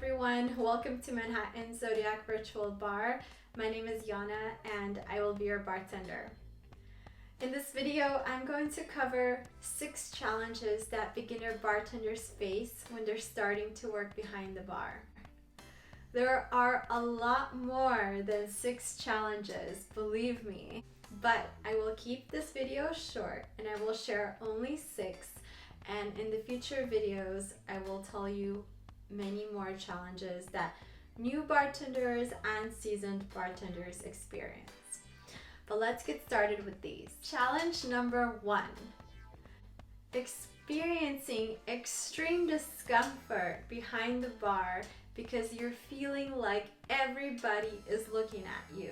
everyone, welcome to Manhattan Zodiac Virtual Bar. My name is Yana and I will be your bartender. In this video, I'm going to cover 6 challenges that beginner bartenders face when they're starting to work behind the bar. There are a lot more than 6 challenges, believe me, but I will keep this video short and I will share only 6, and in the future videos I will tell you many more challenges that new bartenders and seasoned bartenders experience. But let's get started with these. Challenge number 1. Experiencing extreme discomfort behind the bar because you're feeling like everybody is looking at you.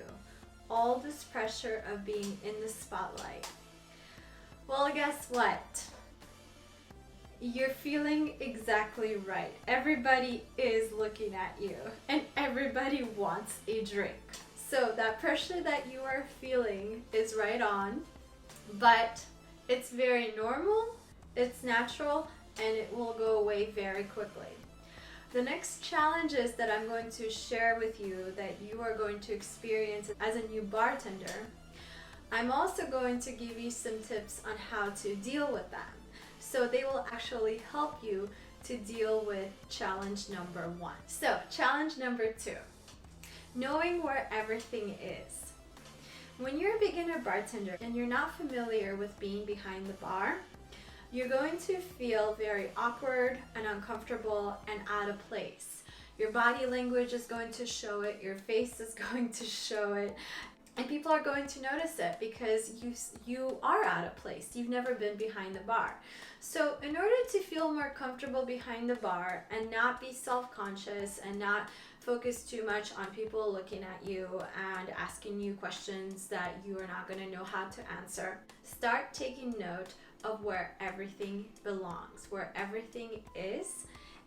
All this pressure of being in the spotlight. Well, guess what? You're feeling exactly right. Everybody is looking at you and everybody wants a drink. So that pressure that you are feeling is right on, but it's very normal, it's natural, and it will go away very quickly. The next challenges that I'm going to share with you that you are going to experience as a new bartender, I'm also going to give you some tips on how to deal with them. So they will actually help you to deal with challenge number 1. So challenge number 2, knowing where everything is. When you're a beginner bartender and you're not familiar with being behind the bar, you're going to feel very awkward and uncomfortable and out of place. Your body language is going to show it, your face is going to show it, and people are going to notice it because you are out of place. You've never been behind the bar. So in order to feel more comfortable behind the bar and not be self-conscious and not focus too much on people looking at you and asking you questions that you are not going to know how to answer, start taking note of where everything belongs, where everything is,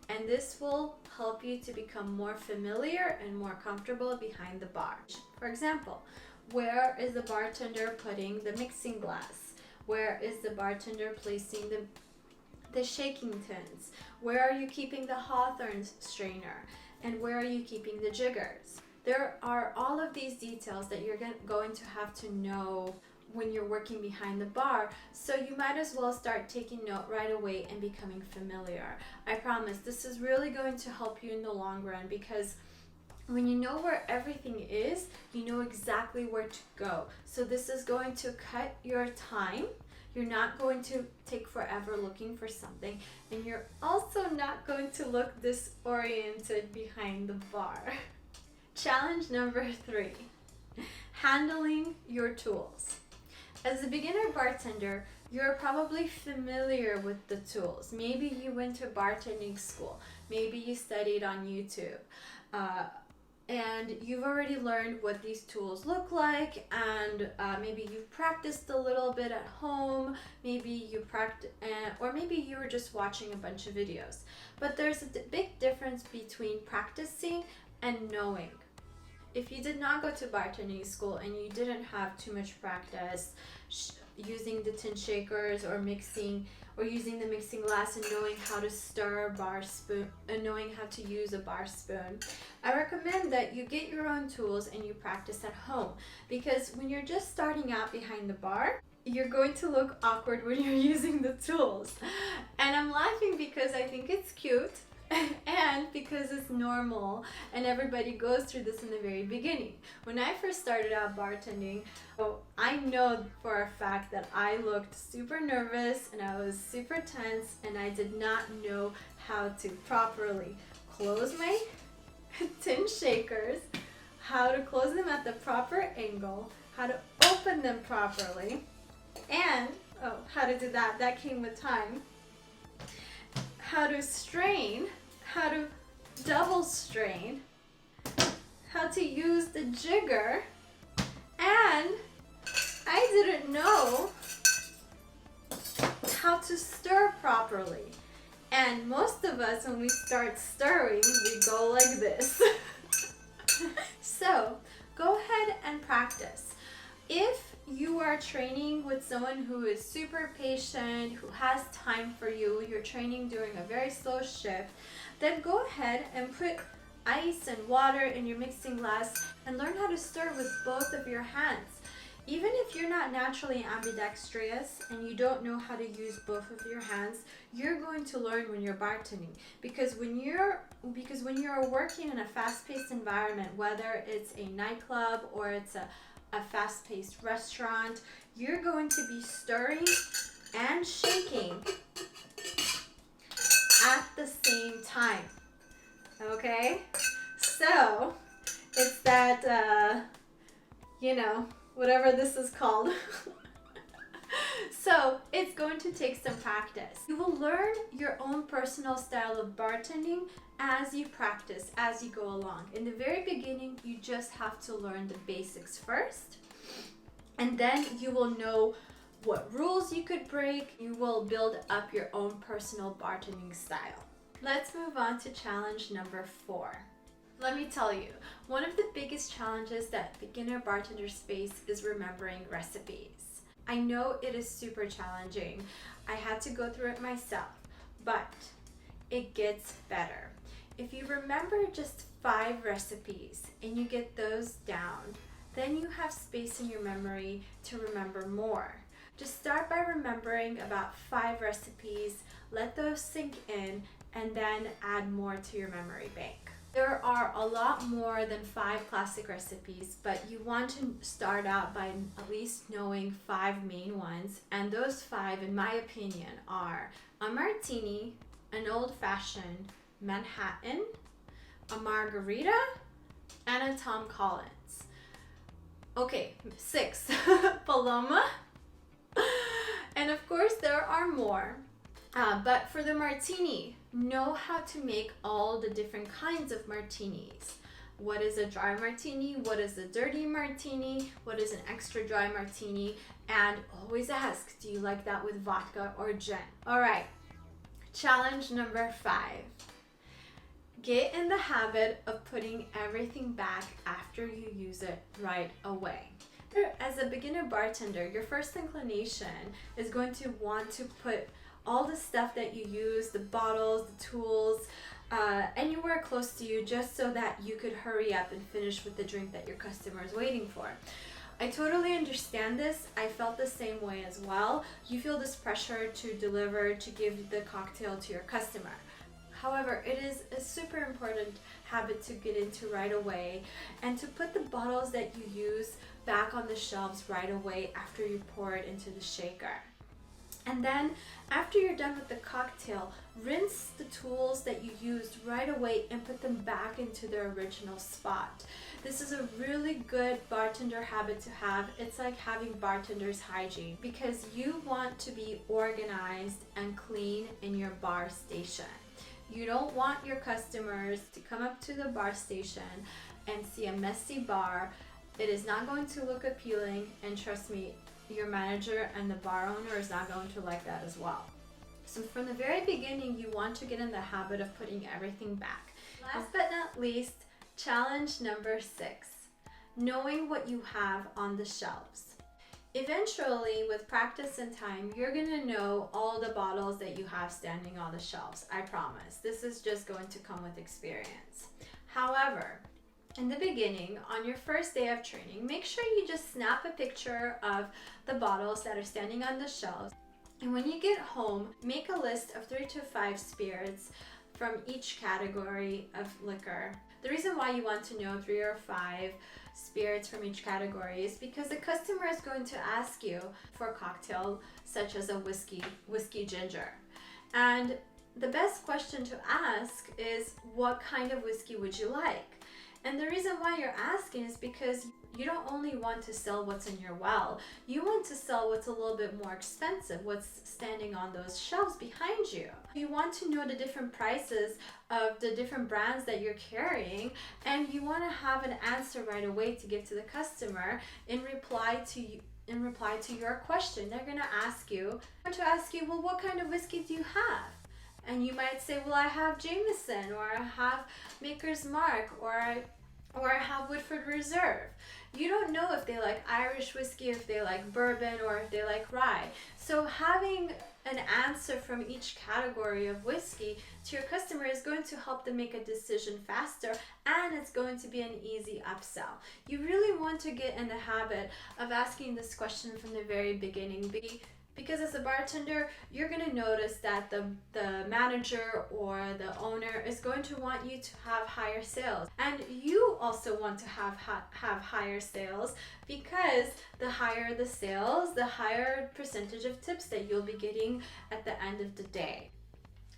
and this will help you to become more familiar and more comfortable behind the bar. For example, where is the bartender putting the mixing glass? Where is the bartender placing the shaking tins? Where are you keeping the Hawthorne strainer? And where are you keeping the jiggers? There are all of these details that you're going to have to know when you're working behind the bar, so you might as well start taking note right away and becoming familiar. I promise this is really going to help you in the long run, because when you know where everything is, you know exactly where to go. So this is going to cut your time. You're not going to take forever looking for something, and you're also not going to look disoriented behind the bar. Challenge number 3, handling your tools. As a beginner bartender, you're probably familiar with the tools. Maybe you went to bartending school. Maybe you studied on YouTube. And you've already learned what these tools look like, and maybe you've practiced a little bit at home, maybe you or maybe you were just watching a bunch of videos. But there's a big difference between practicing and knowing. If you did not go to bartending school and you didn't have too much practice using the tin shakers or mixing or using the mixing glass and knowing how to stir a bar spoon and knowing how to use a bar spoon, I recommend that you get your own tools and you practice at home, because when you're just starting out behind the bar, you're going to look awkward when you're using the tools. And I'm laughing because I think it's cute and because it's normal, and everybody goes through this in the very beginning. When I first started out bartending, I know for a fact that I looked super nervous and I was super tense, and I did not know how to properly close my tin shakers, how to close them at the proper angle, how to open them properly, and how to do that came with time. How to strain, how to double strain, how to use the jigger, and I didn't know how to stir properly. And most of us, when we start stirring, we go like this. So go ahead and practice. If you are training with someone who is super patient, who has time for you, you're training during a very slow shift, then go ahead and put ice and water in your mixing glass and learn how to stir with both of your hands. Even if you're not naturally ambidextrous and you don't know how to use both of your hands, you're going to learn when you're bartending. Because when you're working in a fast-paced environment, whether it's a nightclub or it's a fast-paced restaurant, you're going to be stirring and shaking at the same time. Okay? So it's that, whatever this is called. So it's going to take some practice. You will learn your own personal style of bartending as you practice, as you go along. In the very beginning, you just have to learn the basics first, and then you will know what rules you could break. You will build up your own personal bartending style. Let's move on to challenge number 4. Let me tell you, one of the biggest challenges that beginner bartenders face is remembering recipes. I know it is super challenging. I had to go through it myself, but it gets better. If you remember just 5 recipes and you get those down, then you have space in your memory to remember more. Just start by remembering about 5 recipes, let those sink in, and then add more to your memory bank. There are a lot more than 5 classic recipes, but you want to start out by at least knowing 5 main ones, and those 5, in my opinion, are a martini, an old-fashioned, Manhattan, a margarita, and a Tom Collins. Okay, 6, Paloma, and of course there are more. But for the martini, know how to make all the different kinds of martinis. What is a dry martini? What is a dirty martini? What is an extra dry martini? And always ask, do you like that with vodka or gin? All right, challenge number 5. Get in the habit of putting everything back after you use it right away. As a beginner bartender, your first inclination is going to want to put all the stuff that you use, the bottles, the tools, anywhere close to you, just so that you could hurry up and finish with the drink that your customer is waiting for. I totally understand this. I felt the same way as well. You feel this pressure to deliver, to give the cocktail to your customer. However, it is a super important habit to get into right away and to put the bottles that you use back on the shelves right away after you pour it into the shaker. And then after you're done with the cocktail, rinse the tools that you used right away and put them back into their original spot. This is a really good bartender habit to have. It's like having bartender's hygiene, because you want to be organized and clean in your bar station. You don't want your customers to come up to the bar station and see a messy bar. It is not going to look appealing, and trust me, your manager and the bar owner is not going to like that as well. So from the very beginning, you want to get in the habit of putting everything back. Last but not least, challenge number 6, knowing what you have on the shelves. Eventually, with practice and time, you're gonna know all the bottles that you have standing on the shelves. I promise. This is just going to come with experience. However, in the beginning, on your first day of training, make sure you just snap a picture of the bottles that are standing on the shelves. And when you get home, make a list of 3 to 5 spirits from each category of liquor. The reason why you want to know 3 or 5 spirits from each category is because the customer is going to ask you for a cocktail such as a whiskey ginger. And the best question to ask is, what kind of whiskey would you like? And the reason why you're asking is because you don't only want to sell what's in your well, you want to sell what's a little bit more expensive, what's standing on those shelves behind you. You want to know the different prices of the different brands that you're carrying, and you want to have an answer right away to give to the customer in reply to your question. They're going to ask you, well, what kind of whiskey do you have? And you might say, well, I have Jameson, or I have Maker's Mark, or I have Woodford Reserve. You don't know if they like Irish whiskey, if they like bourbon, or if they like rye. So having an answer from each category of whiskey to your customer is going to help them make a decision faster, and it's going to be an easy upsell. You really want to get in the habit of asking this question from the very beginning, because as a bartender, you're going to notice that the manager or the owner is going to want you to have higher sales. And you also want to have higher sales, because the higher the sales, the higher percentage of tips that you'll be getting at the end of the day.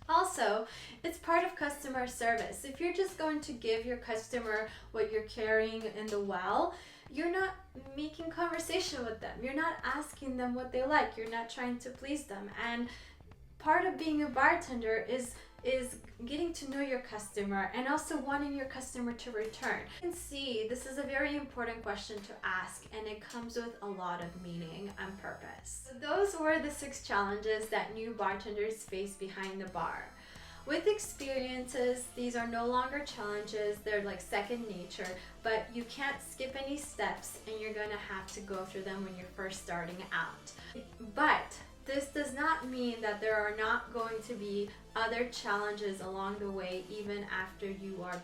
Also, it's part of customer service. If you're just going to give your customer what you're carrying in the well, you're not making conversation with them. You're not asking them what they like. You're not trying to please them. And part of being a bartender is getting to know your customer and also wanting your customer to return. You can see this is a very important question to ask, and it comes with a lot of meaning and purpose. So those were the 6 challenges that new bartenders face behind the bar. With experiences, these are no longer challenges, they're like second nature, but you can't skip any steps and you're gonna have to go through them when you're first starting out. But this does not mean that there are not going to be other challenges along the way, even after you are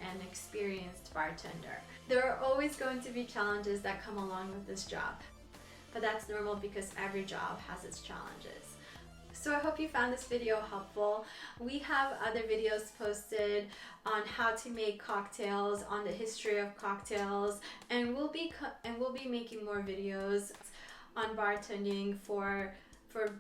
an experienced bartender. There are always going to be challenges that come along with this job, but that's normal because every job has its challenges. So I hope you found this video helpful. We have other videos posted on how to make cocktails, on the history of cocktails, and we'll be making more videos on bartending for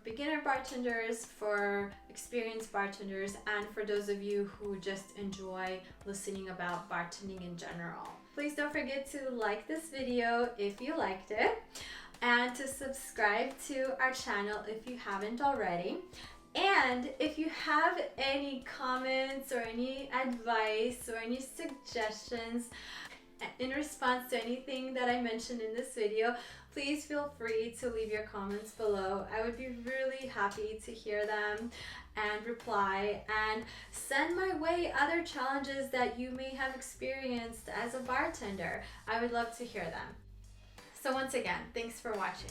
beginner bartenders, for experienced bartenders, and for those of you who just enjoy listening about bartending in general. Please don't forget to like this video if you liked it, and to subscribe to our channel if you haven't already. And if you have any comments or any advice or any suggestions in response to anything that I mentioned in this video, please feel free to leave your comments below. I would be really happy to hear them and reply, and send my way other challenges that you may have experienced as a bartender. I would love to hear them. So once again, thanks for watching.